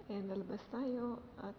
Kaya nalabas tayo at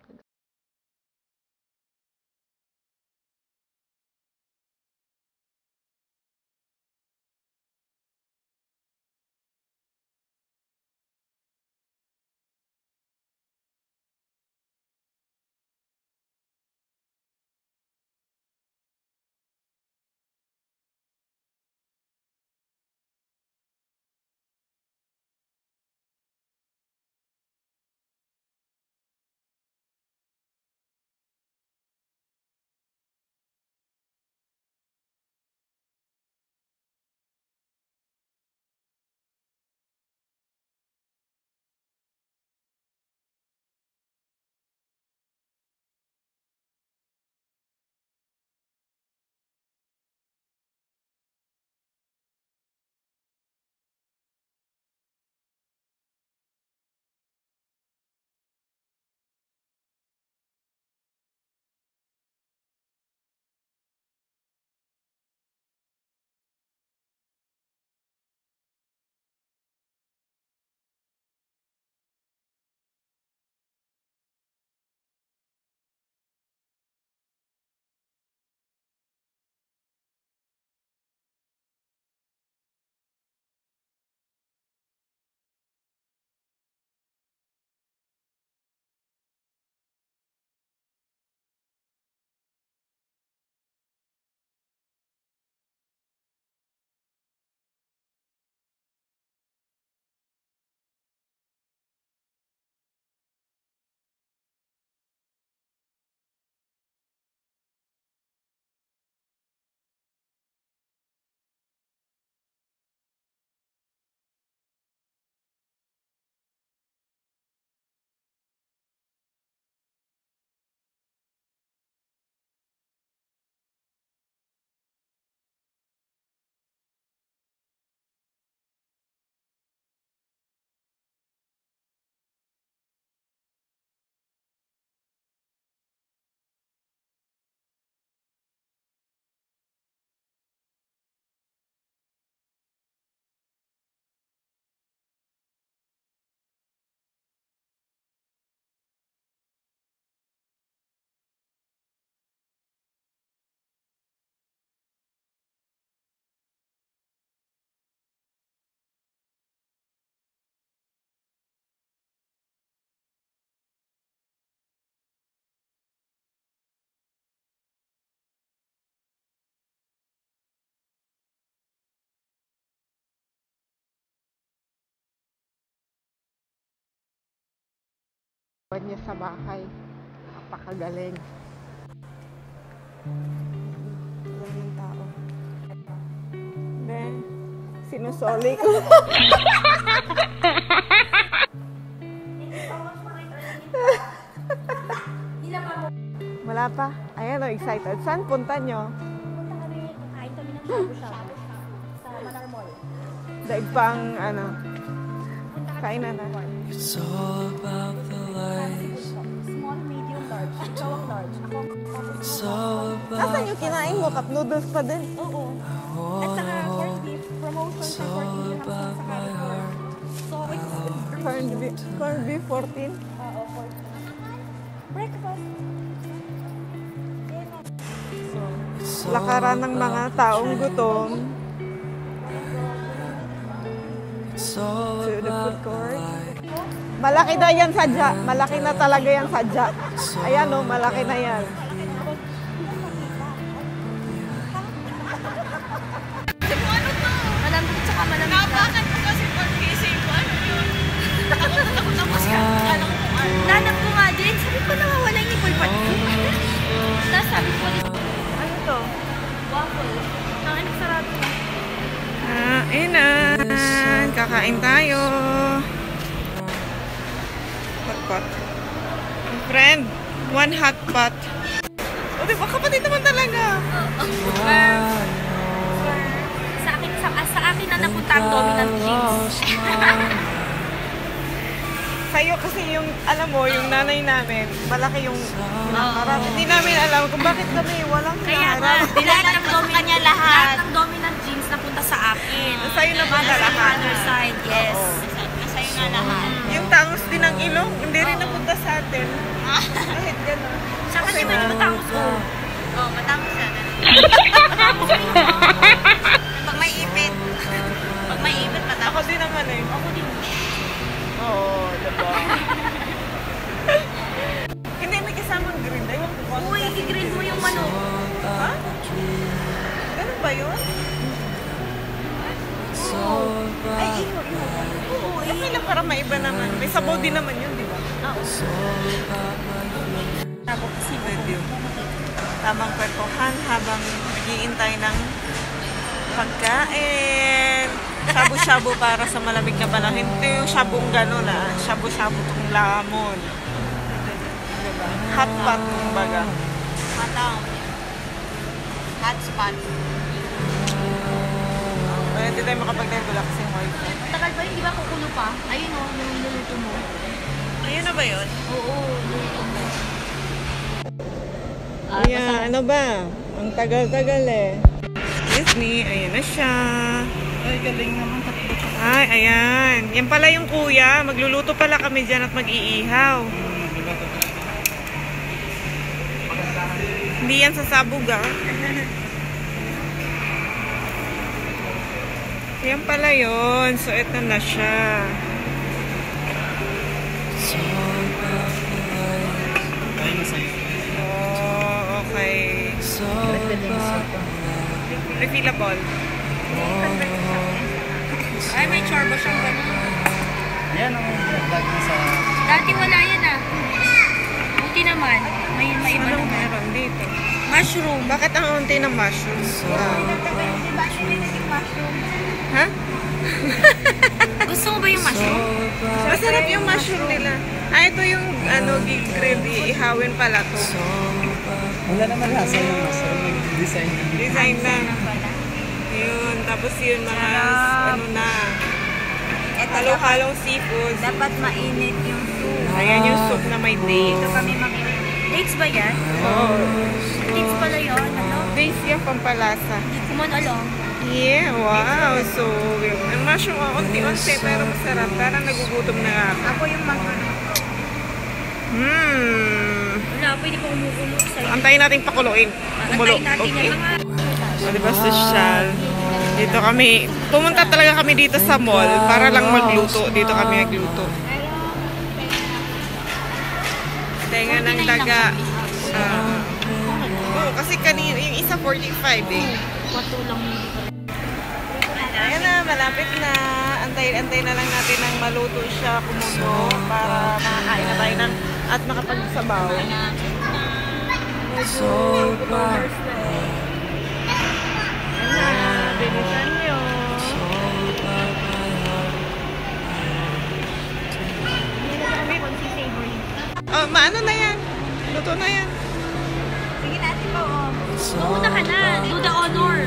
niya sa bahay. Napakagaling. Maraming tao. Then, sinusoli ko. Wala pa. Ayan o, excited. Saan punta nyo? Punta kami, kain kami ng shabu-shabu sa Manar Mall. Daig pang, ano, kainan na. It's all about the lights. Small, medium, large. Ikaw ang large. Ako ang It's all about Nasaan yung kinain mo? Cup noodles pa din. oo. At saka corned beef, promotion sa corned beef sa Carrefour. So, Corned beef 14. oo, 14. Breakfast. Lakaran ng mga taong gutom. It's all To the food about court. light. Malaki na yan sadya. Malaki na talaga yan sadya. Ayan o, malaki na yan. Malambot tsaka malamig na. Napakan mo kasi pag gising ko, ano yun? Takot ako kasi alam ko ano. Nanap ko nga din, sabi ko nawawala yung Nicole Pat. Tapos sabi ko, Ano to? waffle. Ang anak sarado na. Kainan. Kakain tayo. Hot pot. Ang friend, one hot pot. O, diba? Kapatid naman talaga. Sa akin na napunta ang dominant jeans. Sa'yo kasi yung, alam mo, yung nanay namin, malaki yung hinaharap. Hindi namin alam kung bakit kami walang Kaya nga, hinaharap. lahat ng dominant jeans napunta sa akin. Sa'yo napunta lahat. Other side, yes. Oo. Sa'yo nga lahat. Yung tangos din ng ilong, hindi rin napunta sa atin. Kahit gano'n. Sa kasi may matangos ko. Oo, matangos yan. Pag may ipit. Pag may ipit, Ako matangos. din naman eh. Ako din. Oo, diba? Hindi, may kasamang grill. Ewan ko kung Uy, i-grill mo yung manok. ha? Ganun ba yun? Ay, iho. Oo, okay lang para maiba naman. May sabaw din naman yun, di ba? Oo. Tapos kasi Pwede yun. Tamang kwentuhan habang naghihintay ng pagkain. Shabu-shabu para sa malamig na panahon. Hindi yung shabong gano'n Shabu-shabu itong lamon. Diba? Hot pot, kumbaga. matang. Hot spot. Kaya hindi tayo makapag-relax yung wifi. Matagal pa yun, di ba kukulo pa? Ayun o, niluluto mo. Ayun na ba yun? Oo, niluluto mo. Ayan, ano ba? Ang tagal-tagal eh. Excuse me, ayan na siya. Ay, galing naman. Ay, ayan. Yan pala yung kuya. Magluluto pala kami dyan at mag-iihaw. Hindi yan sa sabog ah. Yan pala yun. So, ito na siya. Oh, okay. Refillable. Ay, may chorba siyang gano'n. Yan ang vlog na sa... Dati wala yan ah. Buti naman. May iba Anong naman. meron dito? Mushroom. Bakit ang unti ng mushroom? Ha? Gusto mo ba yung mushroom? Masarap yung mushroom nila. Ah, ito yung gigrill. Ihawin pala to. Wala naman lasa yung nasa design. Design lang. Yun. Tapos yun, mga na. Halo-halong seafood. Dapat mainit yung soup. Ayan yung soup na may dates. Dito kami makinig. Dates ba yan? Oo. Dates pala yun. Ano? Dates yan, pampalasa. Hindi ko man alam. Yeah, wow. So, ang mushroom, unti-unti, pero masarap. Parang nagugutom na nga ako. Ako yung Wala, pwede ko umukulo sa'yo. Antayin natin pakuluin. Kumulo. Antayin natin Okay. yan mga... O, diba, social? Dito kami, pumunta talaga kami dito sa mall para lang magluto. Dito kami magluto. Tenga ng daga. Oo, kasi kanina, yung isa 45 eh. Patulang mo dito. Ayan na, malapit na. Antay na lang natin ng maluto siya, kumulo, para makakain na tayo ng, at makapagsabaw. So bad, Ayan na, bilisan nyo. so bad my heart. Oh, maano na yan? Luto na yan. Sige natin po. So Pumunta ka na. Do the honor.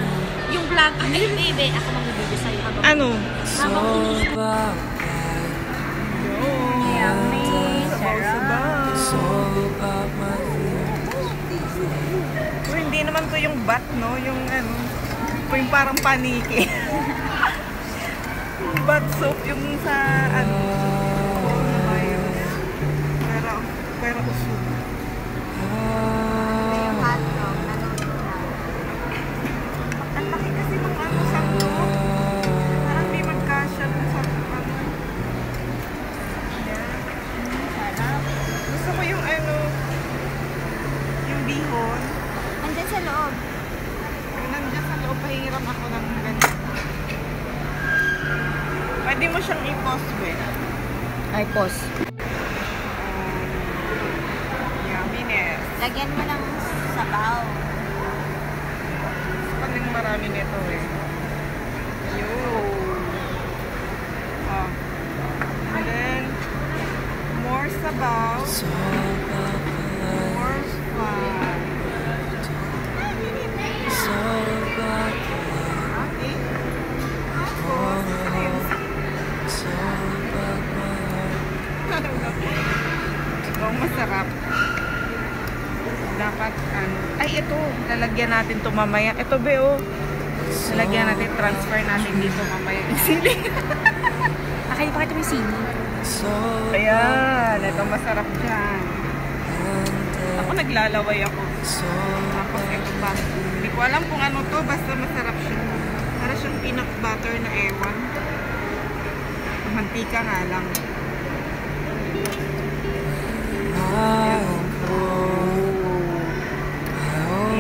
Yung vlog. Ay, baby. Ako magbibigay sa'yo habang... Ano? so bad, Yummy. Sabaw-sabaw. so bad my feelings. Uy, hindi naman to yung bat, no? Yung ano, yung parang paniki. Bat soup, yung sa ano. Ano ba yun? Pero usog. Ang laki kasi ng ano sa ano. Parang di magkasya dun sa ano. Yan. Gusto ko yung ano, yung bihon. Andyan sa loob. Yung nandiyan sa loob, pahingiram ako ng ganyan. Pwede mo siyang i-pause, be. Ay, pause. Yumminess. Lagyan mo ng sabaw. Paling marami nito eh. Yun. Oh. And then, more sabaw. So bad my More fun. so bad Okay. Tapos, ayun. so bad my heart. Ito ang masarap. Dapat, ano. Ay, ito. Lalagyan natin ito mamaya. Ito, be, oh. Lalagyan natin, transfer natin dito mamaya. Yung sili. Kaya pakita mo yung sini. Ayan, ito masarap dyan. Ako naglalaway ako. Tapos ito pa. Hindi ko alam kung ano to, basta masarap siya. Para siyang peanut butter na ewan. Mantika nga lang.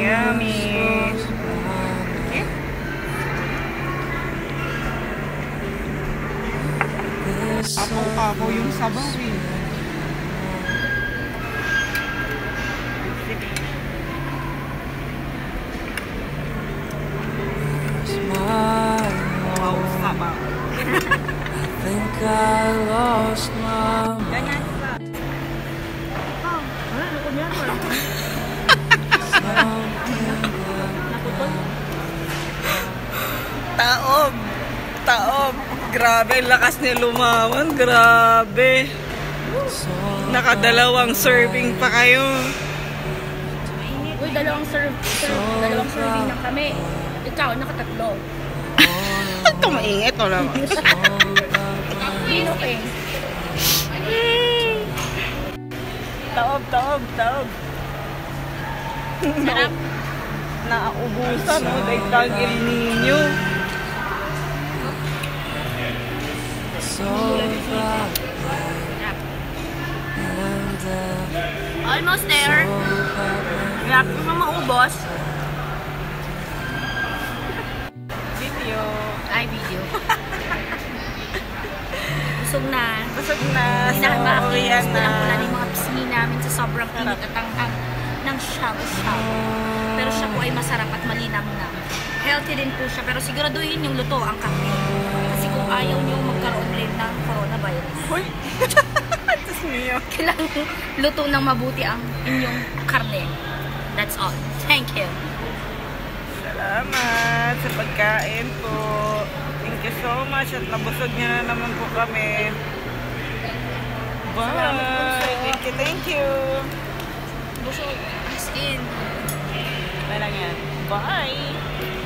Yummy! Okay? Apaw-apaw yung sabaw eh. Wow, sabaw. Think I lost my mind. Ganyan pa. Naputol. Taob! Taob! Grabe, lakas niya lumawan. Grabe. Nakadalawang serving pa kayo. Uy, dalawang serving na kami. Ikaw, nakatatlo. Ito mainit o naman. Pino eh. Taob, taob, taob. Sarap. Naubusan, no? Dahil tagil ninyo. Almost there. Grab ko na maubos. Video. Ay, video. Busog na. Busog na. Hinahangaki. yan Gusto lang pula yung mga pisngi namin sa sobrang init at anghang ng shabu-shabu. Pero siya po ay masarap at malinamnam. Healthy din po siya. Pero siguraduhin yung luto ang kape. Kasi kung ayaw nyo magkaroon rin ng coronavirus, Hoy! Diyos niyo. kailangan luto ng mabuti ang inyong karne. That's all. Thank you. Salamat sa pagkain po. Thank you so much at nabusog niyo na naman po kami. Bye! Thank you, thank you. Busog. As in. Kaya lang yan. Bye!